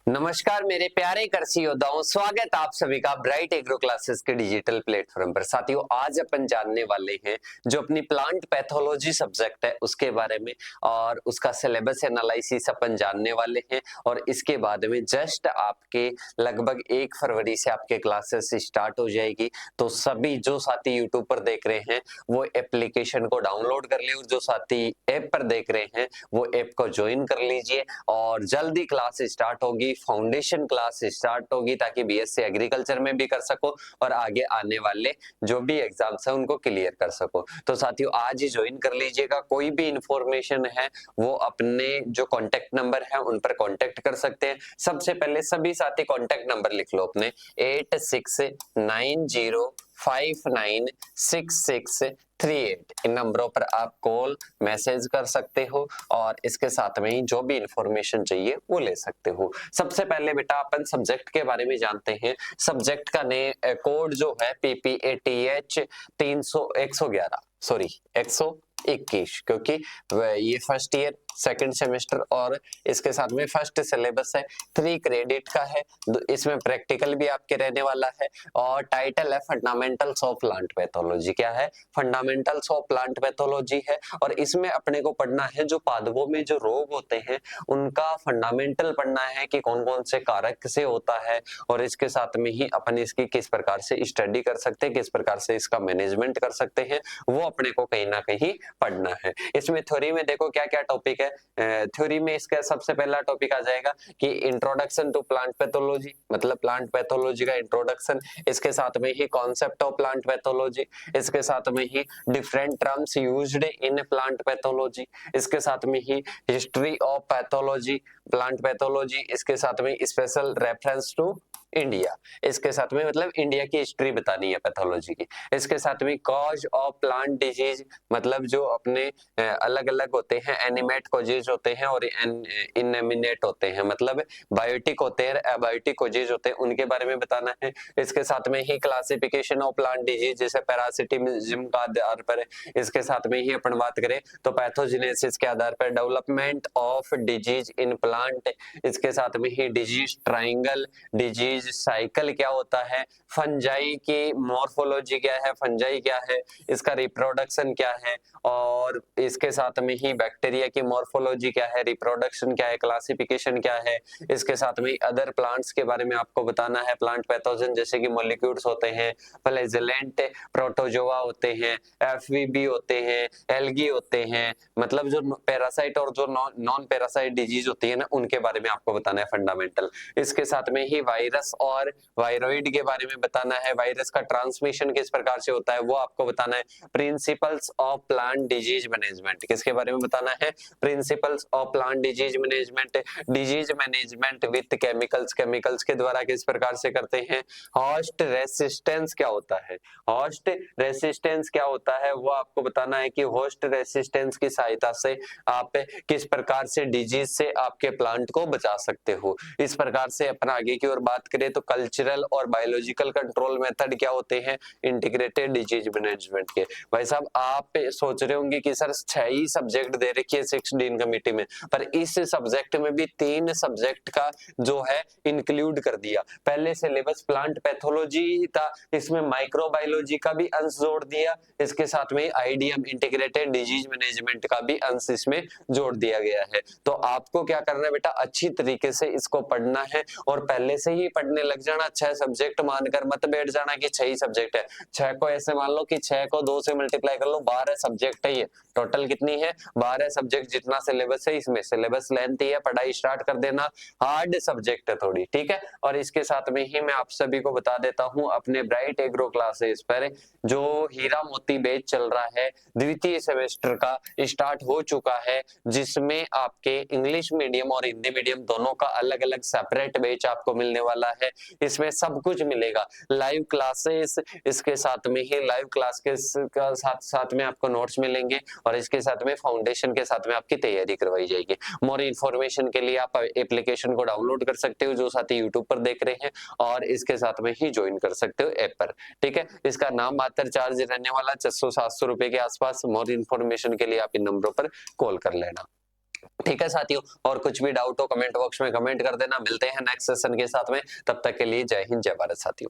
नमस्कार मेरे प्यारे कृषि योद्धाओं, स्वागत आप सभी का ब्राइट एग्रो क्लासेस के डिजिटल प्लेटफॉर्म पर। साथियों, आज अपन जानने वाले हैं जो अपनी प्लांट पैथोलॉजी सब्जेक्ट है उसके बारे में, और उसका सिलेबस एनालिसिस अपन जानने वाले हैं। और इसके बाद में जस्ट आपके लगभग 1 फरवरी से आपके क्लासेस स्टार्ट हो जाएगी। तो सभी जो साथी यूट्यूब पर देख रहे हैं वो एप्लीकेशन को डाउनलोड कर ले, और जो साथी ऐप पर देख रहे हैं वो ऐप को ज्वाइन कर लीजिए। और जल्दी क्लास स्टार्ट होगी, फाउंडेशन क्लास स्टार्ट होगी, ताकि बीएससी एग्रीकल्चर में भी कर सको और आगे आने वाले जो भी एग्जाम्स है उनको क्लियर कर सको। तो साथियों, आज ही ज्वाइन कर लीजिएगा। कोई भी इंफॉर्मेशन है वो अपने जो कॉन्टेक्ट नंबर है उन पर कॉन्टेक्ट कर सकते हैं। सबसे पहले सभी साथी कॉन्टेक्ट नंबर लिख लो अपने 8690596638। इन नंबरों पर आप कॉल मैसेज कर सकते हो और इसके साथ में ही जो भी इंफॉर्मेशन चाहिए वो ले सकते हो। सबसे पहले बेटा अपन सब्जेक्ट के बारे में जानते हैं। सब्जेक्ट का कोड जो है PPATH 111, क्योंकि ये फर्स्ट ईयर सेकंड सेमेस्टर और इसके साथ में फर्स्ट सिलेबस है, 3 क्रेडिट का है। इसमें प्रैक्टिकल भी आपके रहने वाला है। और टाइटल है फंडामेंटल्स ऑफ प्लांट पैथोलॉजी। क्या है? फंडामेंटल्स ऑफ प्लांट पैथोलॉजी है। और इसमें अपने को पढ़ना है जो पादपों में जो रोग होते हैं उनका फंडामेंटल पढ़ना है कि कौन कौन से कारक से होता है, और इसके साथ में ही अपन इसकी किस प्रकार से स्टडी कर सकते हैं, किस प्रकार से इसका मैनेजमेंट कर सकते हैं, वो अपने को कहीं ना कहीं पढ़ना है। इसमें थ्योरी में देखो क्या क्या टॉपिक है। थ्योरी में इसका सबसे पहला टॉपिक आ जाएगा कि इंट्रोडक्शन टू प्लांट पैथोलॉजी, मतलब प्लांट पैथोलॉजी का इंट्रोडक्शन। इसके साथ में ही कॉन्सेप्ट ऑफ प्लांट पैथोलॉजी, इसके साथ में ही different terms used in plant pathology, इसके साथ में ही history of pathology, plant pathology, इसके साथ में स्पेशल रेफरेंस टू इंडिया, इसके साथ में मतलब इंडिया की हिस्ट्री बतानी है पैथोलॉजी की। इसके साथ में कॉज ऑफ प्लांट डिजीज, मतलब जो अपने अलग अलग होते हैं, एनिमेट कॉजेज होते हैं और इनएमिनेट होते हैं, मतलब बायोटिक होते हैं, एबायोटिक कॉजेज होते हैं, उनके बारे में बताना है। इसके साथ में ही क्लासिफिकेशन ऑफ प्लांट डिजीज, जैसे पैरासिटिज्म का आधार पर, इसके साथ में ही अपन बात करें तो पैथोजेनेसिस के आधार पर development of disease in plant, इसके साथ में ही डिजीज ट्रायंगल, डिजीज साइकिल क्या होता है, फंजाई की मॉर्फोलॉजी क्या है, फंजाई क्या है, इसका रिप्रोडक्शन क्या है, और इसके साथ में ही बैक्टीरिया की मॉर्फोलॉजी क्या है, रिप्रोडक्शन क्या है, क्लासिफिकेशन क्या है। इसके साथ में अदर प्लांट्स के बारे में आपको बताना है, प्लांट पैथोजन जैसे कि मॉलिक्यूल्स होते हैं, फ्लैजेलेंट प्रोटोजोआ होते हैं, एफवीबी होते हैं, एल्गी होते हैं, मतलब जो पैरासाइट और जो नॉन पैरासाइट डिजीज होती है ना, उनके बारे में आपको बताना है फंडामेंटल। इसके साथ में ही वायरस और वायरॉइड के बारे में बताना है, वायरस का ट्रांसमिशन किस प्रकार से होता है वो आपको बताना है। Principles of plant disease management, किसके बारे में बताना है? Principles of plant disease management, disease management with chemicals, chemicals के द्वारा किस प्रकार से करते हैं। होस्ट रेसिस्टेंस क्या होता है, होस्ट रेसिस्टेंस क्या होता है वो आपको बताना है कि होस्ट रेसिस्टेंस की सहायता से आप किस प्रकार से डिजीज से आपके प्लांट को बचा सकते हो। इस प्रकार से अपन आगे की ओर बात करें तो कल्चरल और बायोलॉजिकल कंट्रोल मेथड क्या होते हैं इंटीग्रेटेड डिजीज मैनेजमेंट के। भाई साहब, आप सोच रहे होंगे कि सर 6 ही सब्जेक्ट दे रखी है 16 कमेटी में, पर इस सब्जेक्ट में भी 3 सब्जेक्ट का जो है इंक्लूड कर दिया। पहले सिलेबस प्लांट पैथोलॉजी था, इसमें माइक्रोबायोलॉजी का भी अंश जोड़ दिया, इसके साथ में आईडीएम इंटीग्रेटेड डिजीज मैनेजमेंट का भी अंश इसमें जोड़ दिया गया है। तो आपको क्या करना है बेटा, अच्छी तरीके से इसको पढ़ना है और पहले से ही पढ़ने लग जाना। 6 सब्जेक्ट मानकर मत बैठ जाना कि 6 ही सब्जेक्ट है। 6 को ऐसे मान लो कि 6 को 2 से मल्टीप्लाई कर लो, 12 सब्जेक्ट है ये। टोटल कितनी है? 12 सब्जेक्ट जितना सिलेबस है, इसमें सिलेबस लेंथी है, पढ़ाई स्टार्ट कर देना। हार्ड सब्जेक्ट है थोड़ी, ठीक है। और इसके साथ में ही मैं आप सभी को बता देता हूं अपने ब्राइट एग्रो क्लासेस पर जो हीरा मोती बैच चल रहा है, द्वितीय सेमेस्टर का स्टार्ट हो चुका है, जिसमें आपके इंग्लिश मीडियम और हिंदी मीडियम दोनों का अलग अलग सेपरेट बैच आपको मिलने वाला है। इसमें सब कुछ मिलेगा, लाइव क्लासेस, इसके साथ में ही लाइव क्लास के साथ साथ में आपको नोट्स मिलेंगे, और इसके साथ में फाउंडेशन के साथ में आपकी तैयारी करवाई जाएगी। मोर इन्फॉर्मेशन के लिए आप एप्लीकेशन को डाउनलोड कर सकते हो जो साथी यूट्यूब पर देख रहे हैं, और इसके साथ में ही ज्वाइन कर सकते हो ऐप पर, ठीक है। इसका नाम मात्र चार्ज रहने वाला 600-700 रुपए के आसपास। मोर इन्फॉर्मेशन के लिए आप इन नंबरों पर कॉल कर लेना। ठीक है साथियों, और कुछ भी डाउट हो कमेंट बॉक्स में कमेंट कर देना। मिलते हैं नेक्स्ट सेशन के साथ में, तब तक के लिए जय हिंद जय भारत साथियों।